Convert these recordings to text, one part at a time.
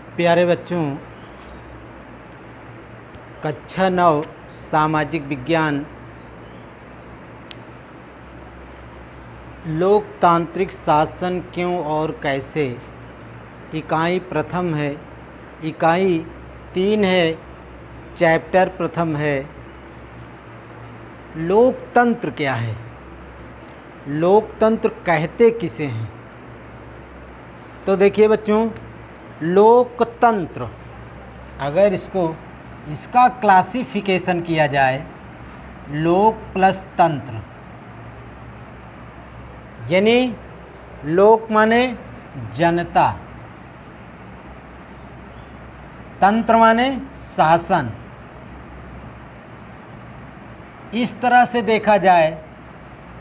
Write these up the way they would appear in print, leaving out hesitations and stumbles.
प्यारे बच्चों, कक्षा 9 सामाजिक विज्ञान लोकतांत्रिक शासन क्यों और कैसे, इकाई प्रथम है, इकाई 3 है, चैप्टर प्रथम है। लोकतंत्र क्या है? लोकतंत्र कहते किसे हैं? तो देखिए बच्चों, लोकतंत्र अगर इसका क्लासिफिकेशन किया जाए, लोक प्लस तंत्र, यानी लोक माने जनता, तंत्र माने शासन। इस तरह से देखा जाए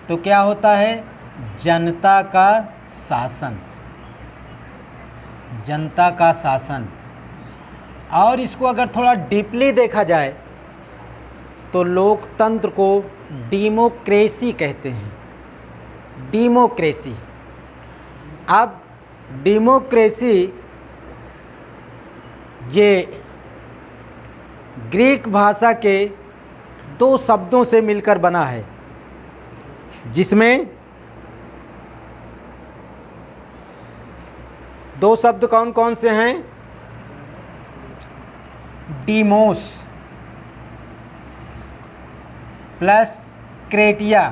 तो क्या होता है? जनता का शासन, जनता का शासन। और इसको अगर थोड़ा डीपली देखा जाए तो लोकतंत्र को डेमोक्रेसी कहते हैं। डेमोक्रेसी। अब डेमोक्रेसी ये ग्रीक भाषा के 2 शब्दों से मिलकर बना है, जिसमें 2 शब्द कौन कौन से हैं? Deimos plus क्रेटिया।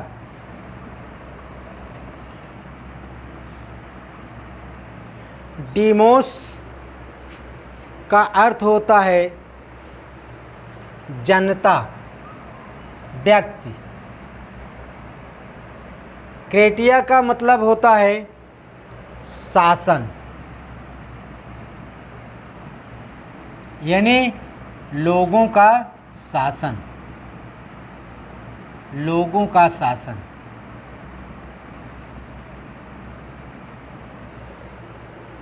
डीमोस का अर्थ होता है जनता, व्यक्ति। क्रेटिया का मतलब होता है शासन, यानी लोगों का शासन, लोगों का शासन।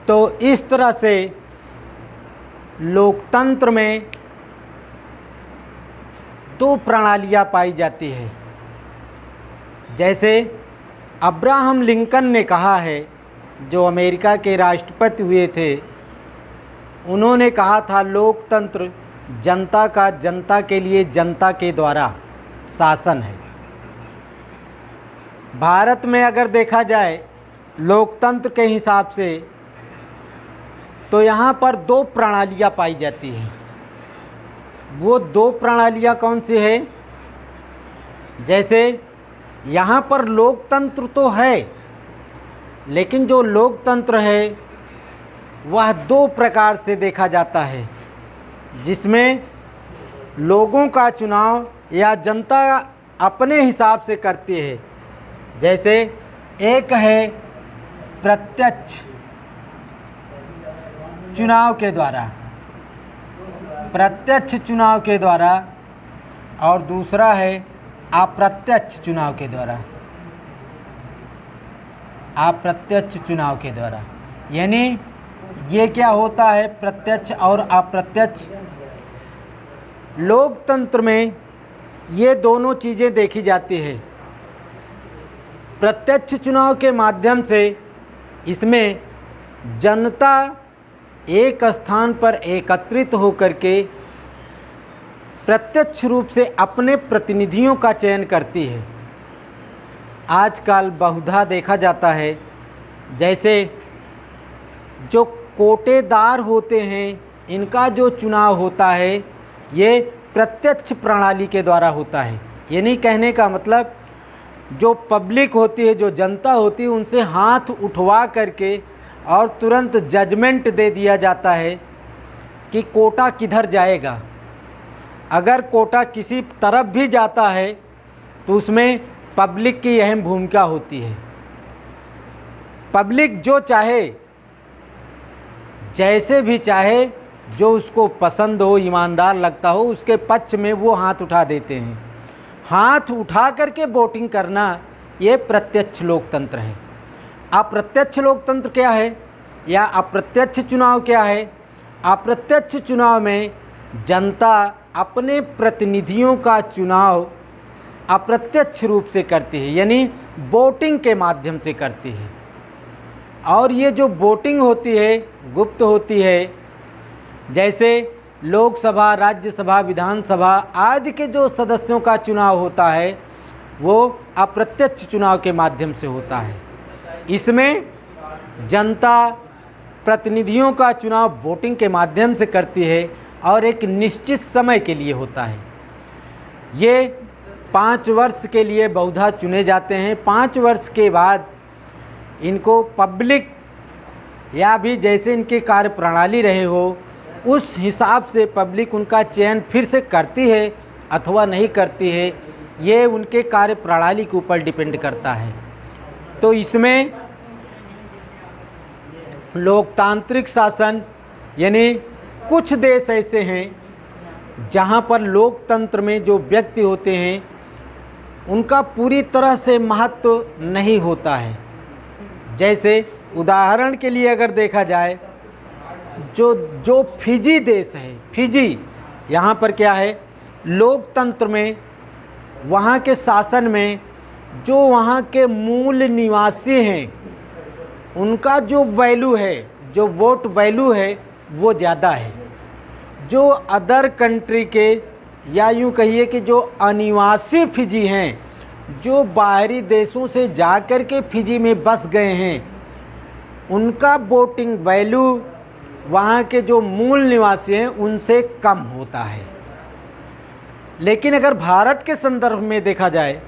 तो इस तरह से लोकतंत्र में 2 प्रणालियां पाई जाती है। जैसे अब्राहम लिंकन ने कहा है, जो अमेरिका के राष्ट्रपति हुए थे, उन्होंने कहा था लोकतंत्र जनता का जनता के लिए जनता के द्वारा शासन है। भारत में अगर देखा जाए लोकतंत्र के हिसाब से तो यहाँ पर 2 प्रणालियाँ पाई जाती हैं। वो 2 प्रणालियाँ कौन सी है? जैसे यहाँ पर लोकतंत्र तो है, लेकिन जो लोकतंत्र है वह 2 प्रकार से देखा जाता है, जिसमें लोगों का चुनाव या जनता अपने हिसाब से करती है। जैसे एक है प्रत्यक्ष चुनाव के द्वारा, प्रत्यक्ष चुनाव के द्वारा, और दूसरा है अप्रत्यक्ष चुनाव के द्वारा। अप्रत्यक्ष चुनाव के द्वारा यानी ये क्या होता है? प्रत्यक्ष और अप्रत्यक्ष। लोकतंत्र में ये दोनों चीज़ें देखी जाती है। प्रत्यक्ष चुनाव के माध्यम से इसमें जनता एक स्थान पर एकत्रित होकर के प्रत्यक्ष रूप से अपने प्रतिनिधियों का चयन करती है। आजकल बहुधा देखा जाता है, जैसे जो कोटेदार होते हैं, इनका जो चुनाव होता है ये प्रत्यक्ष प्रणाली के द्वारा होता है। यानी कहने का मतलब जो पब्लिक होती है, जो जनता होती है, उनसे हाथ उठवा करके और तुरंत जजमेंट दे दिया जाता है कि कोटा किधर जाएगा। अगर कोटा किसी तरफ भी जाता है तो उसमें पब्लिक की अहम भूमिका होती है। पब्लिक जो चाहे, जैसे भी चाहे, जो उसको पसंद हो, ईमानदार लगता हो, उसके पक्ष में वो हाथ उठा देते हैं। हाथ उठा करके वोटिंग करना ये प्रत्यक्ष लोकतंत्र है। अप्रत्यक्ष लोकतंत्र क्या है या अप्रत्यक्ष चुनाव क्या है? अप्रत्यक्ष चुनाव में जनता अपने प्रतिनिधियों का चुनाव अप्रत्यक्ष रूप से करती है, यानी वोटिंग के माध्यम से करती है। और ये जो वोटिंग होती है गुप्त होती है, जैसे लोकसभा, राज्यसभा, विधानसभा आदि के जो सदस्यों का चुनाव होता है वो अप्रत्यक्ष चुनाव के माध्यम से होता है। इसमें जनता प्रतिनिधियों का चुनाव वोटिंग के माध्यम से करती है और एक निश्चित समय के लिए होता है। ये 5 वर्ष के लिए बहुधा चुने जाते हैं। 5 वर्ष के बाद इनको पब्लिक या भी जैसे इनकी कार्यप्रणाली रहे हो उस हिसाब से पब्लिक उनका चयन फिर से करती है अथवा नहीं करती है, ये उनके कार्यप्रणाली के ऊपर डिपेंड करता है। तो इसमें लोकतांत्रिक शासन यानी कुछ देश ऐसे हैं जहाँ पर लोकतंत्र में जो व्यक्ति होते हैं उनका पूरी तरह से महत्व नहीं होता है। जैसे उदाहरण के लिए अगर देखा जाए जो फिजी देश है, फिजी यहाँ पर क्या है, लोकतंत्र में वहाँ के शासन में जो वहाँ के मूल निवासी हैं उनका जो वैल्यू है, जो वोट वैल्यू है वो ज़्यादा है। जो अदर कंट्री के या यूँ कहिए कि जो अनिवासी फिजी हैं, जो बाहरी देशों से जाकर के फिजी में बस गए हैं, उनका वोटिंग वैल्यू वहाँ के जो मूल निवासी हैं उनसे कम होता है। लेकिन अगर भारत के संदर्भ में देखा जाए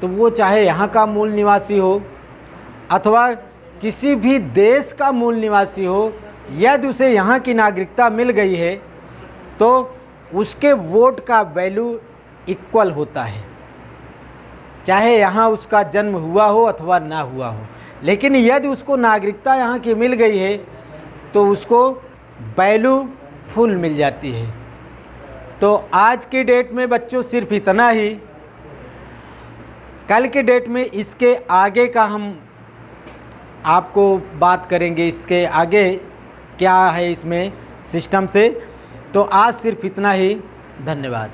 तो वो चाहे यहाँ का मूल निवासी हो अथवा किसी भी देश का मूल निवासी हो, यदि उसे यहाँ की नागरिकता मिल गई है तो उसके वोट का वैल्यू इक्वल होता है, चाहे यहाँ उसका जन्म हुआ हो अथवा ना हुआ हो। लेकिन यदि उसको नागरिकता यहाँ की मिल गई है तो उसको वैल्यू फुल मिल जाती है। तो आज की डेट में बच्चों सिर्फ इतना ही। कल के डेट में इसके आगे का हम आपको बात करेंगे, इसके आगे क्या है इसमें सिस्टम से। तो आज सिर्फ इतना ही। धन्यवाद।